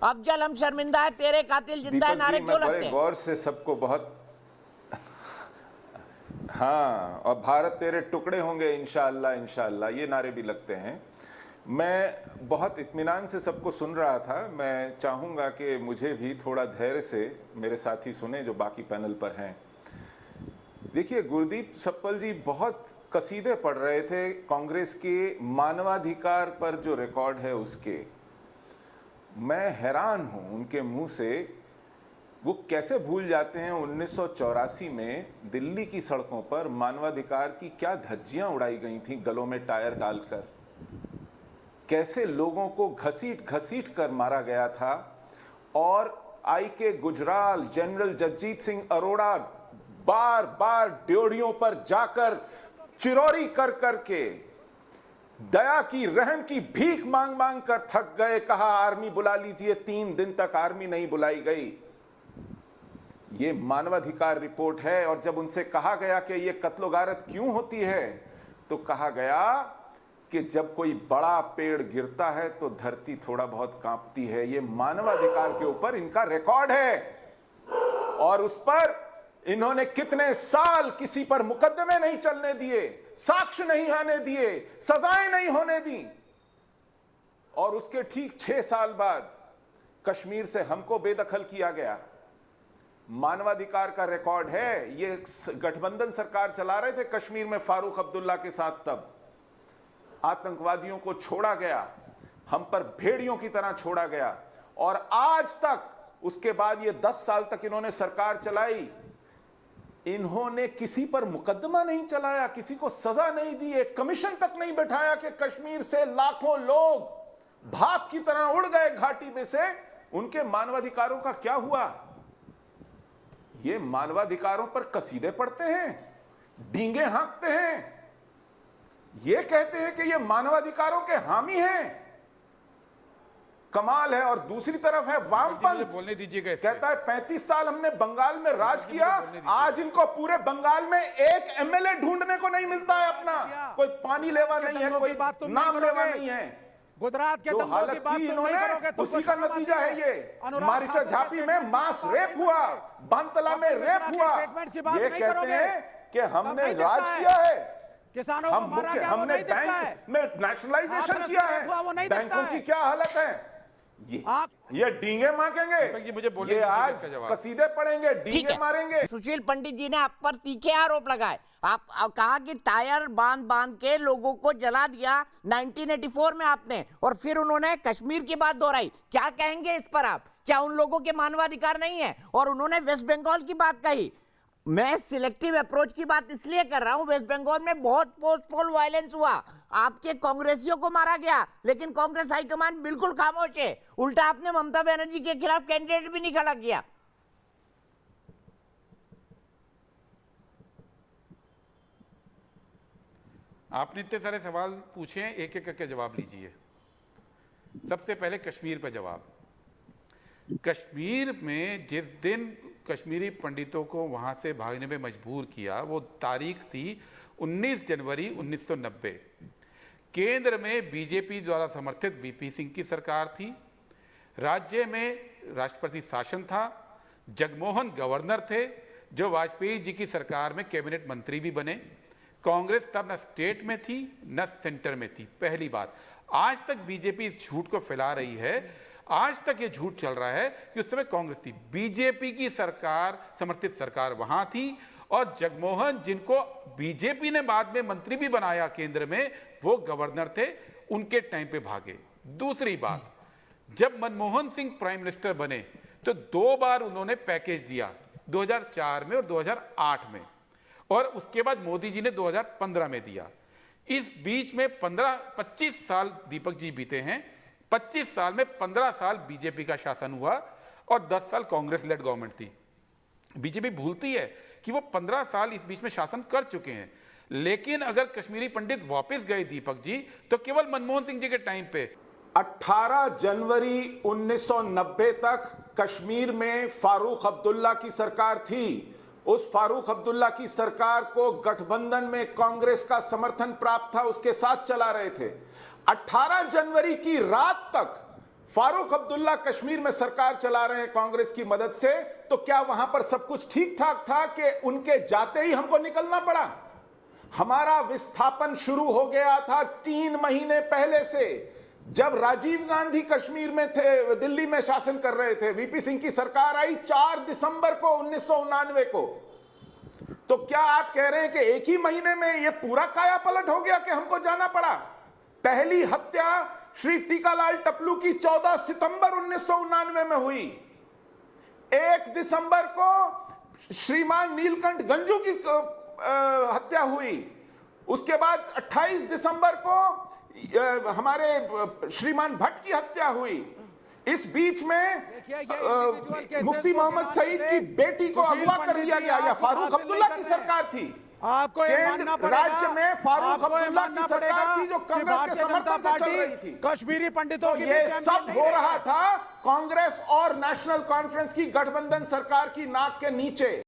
अफजल हम शर्मिंदा है, तेरे कातिल जिंदा है, नारे क्यों लगते हैं? गौर से सबको बहुत हाँ, और भारत तेरे टुकड़े होंगे इंशाअल्लाह इंशाअल्लाह, ये नारे भी लगते हैं। मैं बहुत इत्मीनान से सबको सुन रहा था। मैं चाहूँगा कि मुझे भी थोड़ा धैर्य से मेरे साथी सुने जो बाकी पैनल पर हैं। देखिए, गुरदीप सप्पल जी बहुत कसीदे पढ़ रहे थे कांग्रेस के मानवाधिकार पर जो रिकॉर्ड है उसके। मैं हैरान हूँ उनके मुंह से, वो कैसे भूल जाते हैं 1984 में दिल्ली की सड़कों पर मानवाधिकार की क्या धज्जियां उड़ाई गई थी गलों में टायर डालकर, कैसे लोगों को घसीट घसीट कर मारा गया था। और आई.के. गुजराल, जनरल जगजीत सिंह अरोड़ा बार बार ड्योढ़ियों पर जाकर चिरौरी कर करके दया की, रहम की भीख मांग मांग कर थक गए। कहा आर्मी बुला लीजिए, 3 दिन तक आर्मी नहीं बुलाई गई। ये मानवाधिकार रिपोर्ट है। और जब उनसे कहा गया कि ये कत्लो गारत क्यों होती है, तो कहा गया कि जब कोई बड़ा पेड़ गिरता है तो धरती थोड़ा बहुत कांपती है। ये मानवाधिकार के ऊपर इनका रिकॉर्ड है। और उस पर इन्होंने कितने साल किसी पर मुकदमे नहीं चलने दिए, साक्ष्य नहीं आने दिए, सजाएं नहीं होने दी। और उसके ठीक 6 साल बाद कश्मीर से हमको बेदखल किया गया। मानवाधिकार का रिकॉर्ड है। ये गठबंधन सरकार चला रहे थे कश्मीर में फारूक अब्दुल्ला के साथ, तब आतंकवादियों को छोड़ा गया, हम पर भेड़ियों की तरह छोड़ा गया। और आज तक, उसके बाद ये 10 साल तक इन्होंने सरकार चलाई, इन्होंने किसी पर मुकदमा नहीं चलाया, किसी को सजा नहीं दी, एक कमीशन तक नहीं बैठाया कि कश्मीर से लाखों लोग भाप की तरह उड़ गए घाटी में से, उनके मानवाधिकारों का क्या हुआ? ये मानवाधिकारों पर कसीदे पढ़ते हैं, डींगे हाँकते हैं, ये कहते हैं कि ये मानवाधिकारों के हामी हैं। कमाल है। और दूसरी तरफ है वामपंथ, बोलने दीजिएगा। कहता है 35 साल हमने बंगाल में राज किया, आज इनको पूरे बंगाल में एक एमएलए ढूंढने को नहीं मिलता है अपना, कोई पानी लेवा नहीं है, कोई नाम लेवा नहीं है। गुजरात के जो हालत की इन्होंने, उसी का नतीजा है ये। मारिचा झापी में मास रेप हुआ, बांतला में रेप हुआ। ये कहते हैं कि हमने राज किया है, किसानों को मारा गया, हमने बैंक में नेशनलाइजेशन किया है। बैंकों की क्या हालत है? ये डींगे मांगेंगे, मुझे बोलने ये आज कसीदे पढ़ेंगे, डींगे मारेंगे। सुशील पंडित जी ने आप पर तीखे आरोप लगाए। आप कहा कि टायर बांध बांध के लोगों को जला दिया 1984 में आपने, और फिर उन्होंने कश्मीर की बात दोहराई। क्या कहेंगे इस पर आप? क्या उन लोगों के मानवाधिकार नहीं है? और उन्होंने वेस्ट बंगाल की बात कही। मैं सिलेक्टिव अप्रोच की बात इसलिए कर रहा हूं, वेस्ट बंगाल में बहुत पोस्ट पोल वायलेंस हुआ, आपके कांग्रेसियों को मारा गया, लेकिन कांग्रेस हाईकमान बिल्कुल खामोश है। उल्टा आपने ममता बनर्जी के खिलाफ कैंडिडेट भी नहीं खड़ा किया। आपने इतने सारे सवाल पूछे हैं, एक एक करके जवाब लीजिए। सबसे पहले कश्मीर पर जवाब। कश्मीर में जिस दिन कश्मीरी पंडितों को वहां से भागने में मजबूर किया, वो तारीख थी 19 जनवरी 1990। केंद्र में बीजेपी द्वारा समर्थित वीपी सिंह की सरकार थी, राज्य में राष्ट्रपति शासन था, जगमोहन गवर्नर थे, जो वाजपेयी जी की सरकार में कैबिनेट मंत्री भी बने। कांग्रेस तब न स्टेट में थी न सेंटर में थी। पहली बात, आज तक बीजेपी इस झूठ को फैला रही है, आज तक ये झूठ चल रहा है कि उस समय कांग्रेस थी। बीजेपी की सरकार, समर्थित सरकार वहां थी, और जगमोहन, जिनको बीजेपी ने बाद में मंत्री भी बनाया केंद्र में, वो गवर्नर थे, उनके टाइम पे भागे। दूसरी बात, जब मनमोहन सिंह प्राइम मिनिस्टर बने तो 2 बार उन्होंने पैकेज दिया, 2004 में और 2008 में, और उसके बाद मोदी जी ने 2015 में दिया। इस बीच में 25 साल दीपक जी बीते हैं। 25 साल में 15 साल बीजेपी का शासन हुआ और 10 साल कांग्रेस लेड गवर्नमेंट थी। बीजेपी भूलती है कि वो 15 साल इस बीच में शासन कर चुके हैं। लेकिन अगर कश्मीरी पंडित वापस गए दीपक जी, तो केवल मनमोहन सिंह जी के टाइम पे 18 जनवरी 1990 तक कश्मीर में फारूक अब्दुल्ला की सरकार थी। उस फारूक अब्दुल्ला की सरकार को गठबंधन में कांग्रेस का समर्थन प्राप्त था, उसके साथ चला रहे थे। 18 जनवरी की रात तक फारूक अब्दुल्ला कश्मीर में सरकार चला रहे हैं कांग्रेस की मदद से, तो क्या वहां पर सब कुछ ठीक ठाक था कि उनके जाते ही हमको निकलना पड़ा? हमारा विस्थापन शुरू हो गया था 3 महीने पहले से, जब राजीव गांधी कश्मीर में थे, दिल्ली में शासन कर रहे थे। वीपी सिंह की सरकार आई 4 दिसंबर को 1989 को। तो क्या आप कह रहे हैं कि एक ही महीने में यह पूरा काया पलट हो गया कि हमको जाना पड़ा? पहली हत्या श्री टीकालाल टपलू की 14 सितंबर 1989 में हुई। 1 दिसंबर को श्रीमान नीलकंठ गंजू की हत्या हुई। उसके बाद 28 दिसंबर को हमारे श्रीमान भट्ट की हत्या हुई। इस बीच में मुफ्ती मोहम्मद सईद की बेटी को अगवा कर लिया गया। या फारूक अब्दुल्ला की सरकार थी? आपको केंद्र राज्य में फारूक अब्दुल्ला की सरकार थी जो कांग्रेस के समर्थन से चल रही थी। कश्मीरी पंडितों तो ये सब हो रहा था कांग्रेस और नेशनल कॉन्फ्रेंस की गठबंधन सरकार की नाक के नीचे।